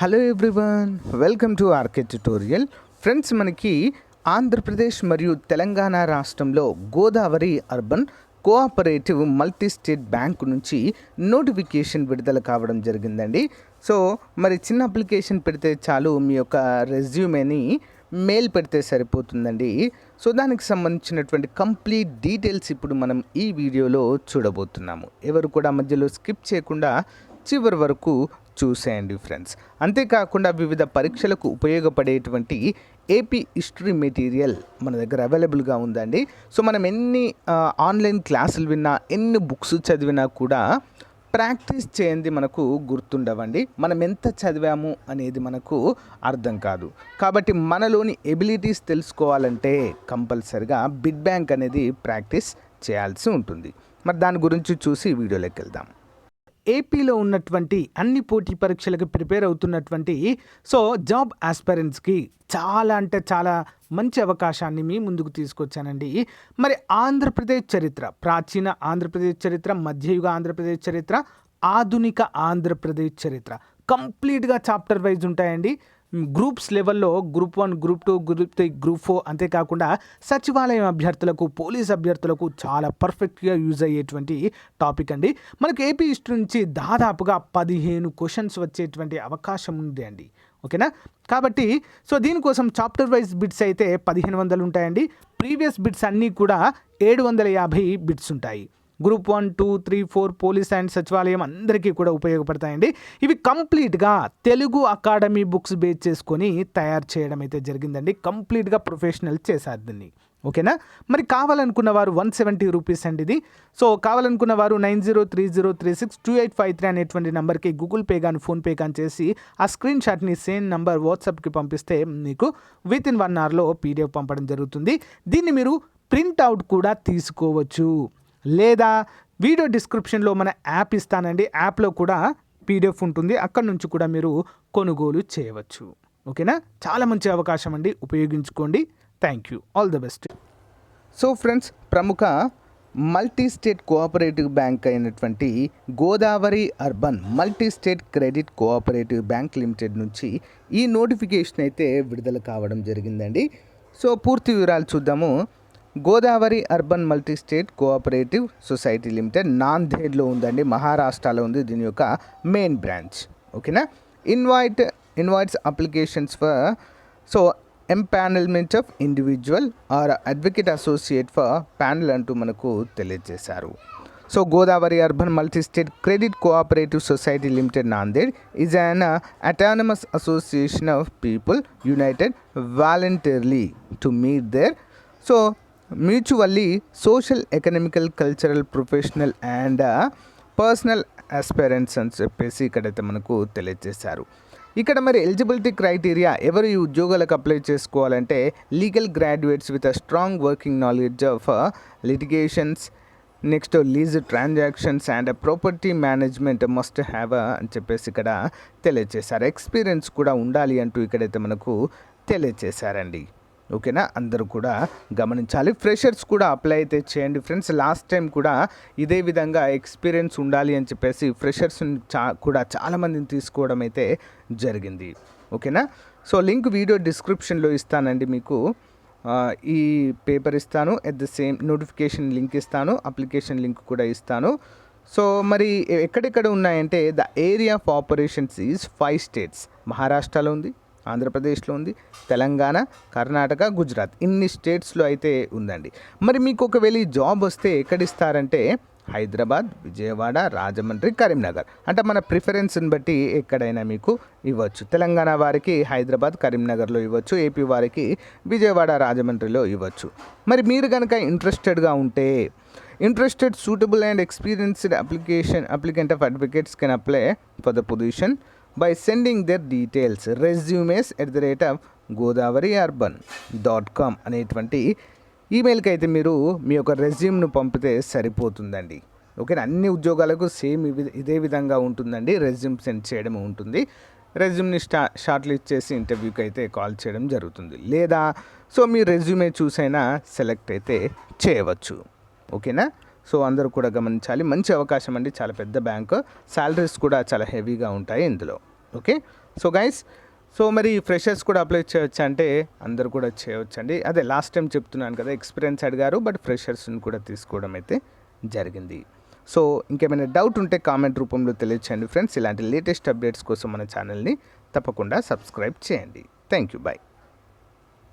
Hello everyone, welcome to RK tutorial. Friends, మనకి ఆంధ్రప్రదేశ్ మరియు తెలంగాణ రాష్ట్రంలో Godavari urban cooperative multi state bank నుంచి నోటిఫికేషన్ విడుదల కావడం జరిగిందండి. సో మరి చిన్న అప్లికేషన్ పెడితే చాలు, మీ యొక్క రెజ్యూమేని మెయిల్ పెడితే సరిపోతుందండి. సో దానికి సంబంధించినటువంటి కంప్లీట్ డీటెయిల్స్ ఇప్పుడు మనం ఈ వీడియోలో చూడబోతున్నాము. ఎవరు కూడా మధ్యలో స్కిప్ చేయకుండా చివరి వరకు చూసేయండి ఫ్రెండ్స్. అంతేకాకుండా వివిధ పరీక్షలకు ఉపయోగపడేటువంటి ఏపీ హిస్టరీ మెటీరియల్ మన దగ్గర అవైలబుల్గా ఉందండి. సో మనం ఎన్ని ఆన్లైన్ క్లాసులు విన్నా, ఎన్ని బుక్స్ చదివినా కూడా ప్రాక్టీస్ చేయండి మనకు గుర్తుండవండి. మనం ఎంత చదివాము అనేది మనకు అర్థం కాదు. కాబట్టి మనలోని ఎబిలిటీస్ తెలుసుకోవాలంటే కంపల్సరిగా బిడ్ బ్యాంక్ అనేది ప్రాక్టీస్ చేయాల్సి ఉంటుంది. మరి దాని గురించి చూసి వీడియోలోకి వెళ్దాం. ఏపీలో ఉన్నటువంటి అన్ని పోటీ పరీక్షలకు ప్రిపేర్ అవుతున్నటువంటి జాబ్ ఆస్పిరెంట్స్కి చాలా అంటే చాలా మంచి అవకాశాన్ని మీ ముందుకు తీసుకొచ్చానండి. మరి ఆంధ్రప్రదేశ్ చరిత్ర, ప్రాచీన ఆంధ్రప్రదేశ్ చరిత్ర, మధ్యయుగ ఆంధ్రప్రదేశ్ చరిత్ర, ఆధునిక ఆంధ్రప్రదేశ్ చరిత్ర కంప్లీట్గా చాప్టర్ వైజ్ ఉంటాయండి. గ్రూప్స్ లెవెల్లో గ్రూప్ 1, గ్రూప్ 2, గ్రూప్ 3, గ్రూప్ 4, అంతేకాకుండా సచివాలయం అభ్యర్థులకు, పోలీస్ అభ్యర్థులకు చాలా పర్ఫెక్ట్గా యూజ్ అయ్యేటువంటి టాపిక్ అండి. మనకు ఏపీ హిస్టరీ నుంచి దాదాపుగా 15 క్వశ్చన్స్ వచ్చేటువంటి అవకాశం ఉంది అండి. ఓకేనా? కాబట్టి దీనికోసం చాప్టర్ వైజ్ బిట్స్ అయితే 1500 ఉంటాయండి. ప్రీవియస్ బిట్స్ అన్నీ కూడా 750 బిట్స్ ఉంటాయి. గ్రూప్ 1, 2, 3, 4 పోలీస్ అండ్ సచివాలయం అందరికీ కూడా ఉపయోగపడతాయండి. ఇవి కంప్లీట్గా తెలుగు అకాడమీ బుక్స్ బేస్ చేసుకొని తయారు చేయడం అయితే జరిగిందండి. కంప్లీట్గా ప్రొఫెషనల్ చేశారు దీన్ని. ఓకేనా? మరి కావాలనుకున్న వారు 170 రూపీస్ అండి ఇది. కావాలనుకున్న వారు 9030362853 అనేటువంటి నెంబర్కి గూగుల్ పే కానీ ఫోన్పే కానీ చేసి ఆ స్క్రీన్ షాట్ని సేమ్ నెంబర్ వాట్సాప్కి పంపిస్తే మీకు వితిన్ 1 అవర్లో పీడిఎఫ్ పంపడం జరుగుతుంది. దీన్ని మీరు ప్రింట్అవుట్ కూడా తీసుకోవచ్చు, లేదా వీడియో డిస్క్రిప్షన్లో మన యాప్ ఇస్తానండి. యాప్లో కూడా పీడిఎఫ్ ఉంటుంది, అక్కడ నుంచి కూడా మీరు కొనుగోలు చేయవచ్చు. ఓకేనా? చాలా మంచి అవకాశం అండి, ఉపయోగించుకోండి. Thank you, all the best. Friends, ప్రముఖ మల్టీ స్టేట్ కోఆపరేటివ్ బ్యాంక్ అయినటువంటి Godavari urban multi state credit cooperative bank limited నుంచి ఈ నోటిఫికేషన్ అయితే విడుదల కావడం జరిగిందండి. పూర్తి వివరాలు చూద్దాము. Godavari urban multi state cooperative society limited నాందేడ్లో ఉందండి, మహారాష్ట్రలో ఉంది దీని యొక్క మెయిన్ బ్రాంచ్. ఓకేనా? Invites applications for empanelment of individual or advocate associate for panel అంటూ మనకు తెలియజేశారు. Godavari urban multi state credit cooperative society limited Nanded is an autonomous association of people united voluntarily to meet their mutually social, economical, cultural, professional and personal aspirants అని చెప్పేసి ఇక్కడైతే మనకు తెలియజేశారు. ఇక్కడ మరి ఎలిజిబిలిటీ క్రైటీరియా, ఎవరు ఈ ఉద్యోగాలకు అప్లై చేసుకోవాలంటే legal graduates with a strong working knowledge of litigations, next lease transactions and property management must have అని చెప్పేసి ఇక్కడ తెలియజేశారు. ఎక్స్పీరియన్స్ కూడా ఉండాలి అంటూ ఇక్కడైతే మనకు తెలియజేశారండి. ఓకేనా? అందరూ కూడా గమనించాలి. ఫ్రెషర్స్ కూడా అప్లై అయితే చేయండి ఫ్రెండ్స్. లాస్ట్ టైం కూడా ఇదే విధంగా ఎక్స్పీరియన్స్ ఉండాలి అని చెప్పేసి ఫ్రెషర్స్ కూడా చాలామందిని తీసుకోవడం అయితే జరిగింది. ఓకేనా? లింక్ వీడియో డిస్క్రిప్షన్లో ఇస్తానండి. మీకు ఈ పేపర్ ఇస్తాను, at the same notification link ఇస్తాను, అప్లికేషన్ లింక్ కూడా ఇస్తాను. మరి ఎక్కడెక్కడ ఉన్నాయంటే the area of operations is 5 states. మహారాష్ట్రలో ఉంది, ఆంధ్రప్రదేశ్లో ఉంది, తెలంగాణ, కర్ణాటక, గుజరాత్, ఇన్ని స్టేట్స్లో అయితే ఉందండి. మరి మీకు ఒకవేళ ఈ జాబ్ వస్తే ఎక్కడిస్తారంటే హైదరాబాద్, విజయవాడ, రాజమండ్రి, కరీంనగర్, అంటే మన ప్రిఫరెన్స్ని బట్టి ఎక్కడైనా మీకు ఇవ్వచ్చు. తెలంగాణ వారికి హైదరాబాద్, కరీంనగర్లో ఇవ్వచ్చు, ఏపీ వారికి విజయవాడ, రాజమండ్రిలో ఇవ్వచ్చు. మరి మీరు కనుక interested suitable and experienced applicant of advocates can apply for the position by sending their details resumes @godavari.urban.com అనేటువంటి ఈమెయిల్కి అయితే మీరు మీ యొక్క రెజ్యూమ్ను పంపితే సరిపోతుందండి. ఓకే, అన్ని ఉద్యోగాలకు సేమ్ ఇదే విధంగా ఉంటుందండి. రెజ్యూమ్ సెండ్ చేయడం ఉంటుంది. రెజ్యూమ్ని షార్ట్ లిస్ట్ చేసి ఇంటర్వ్యూకి అయితే కాల్ చేయడం జరుగుతుంది, లేదా మీ రెజ్యూమే చూసైనా సెలెక్ట్ అయితే చేయవచ్చు. ఓకేనా? అందరూ కూడా గమనించాలి. మంచి అవకాశం అండి, చాలా పెద్ద బ్యాంకు, శాలరీస్ కూడా చాలా హెవీగా ఉంటాయి ఇందులో. ఓకే, సో గైస్, సో మరి ఫ్రెషర్స్ కూడా అప్లై చేయొచ్చు అంటే అందరు కూడా చేయొచ్చండి. అదే లాస్ట్ టైం చెప్తున్నాను కదా, ఎక్స్పీరియన్స్ అడిగారు, బట్ ఫ్రెషర్స్ని కూడా తీసుకోవడం అయితే జరిగింది. సో ఇంకేమైనా డౌట్ ఉంటే కామెంట్ రూపంలో తెలియచేయండి ఫ్రెండ్స్. ఇలాంటి లేటెస్ట్ అప్డేట్స్ కోసం మన ఛానల్ని తప్పకుండా సబ్స్క్రైబ్ చేయండి. Thank you, bye.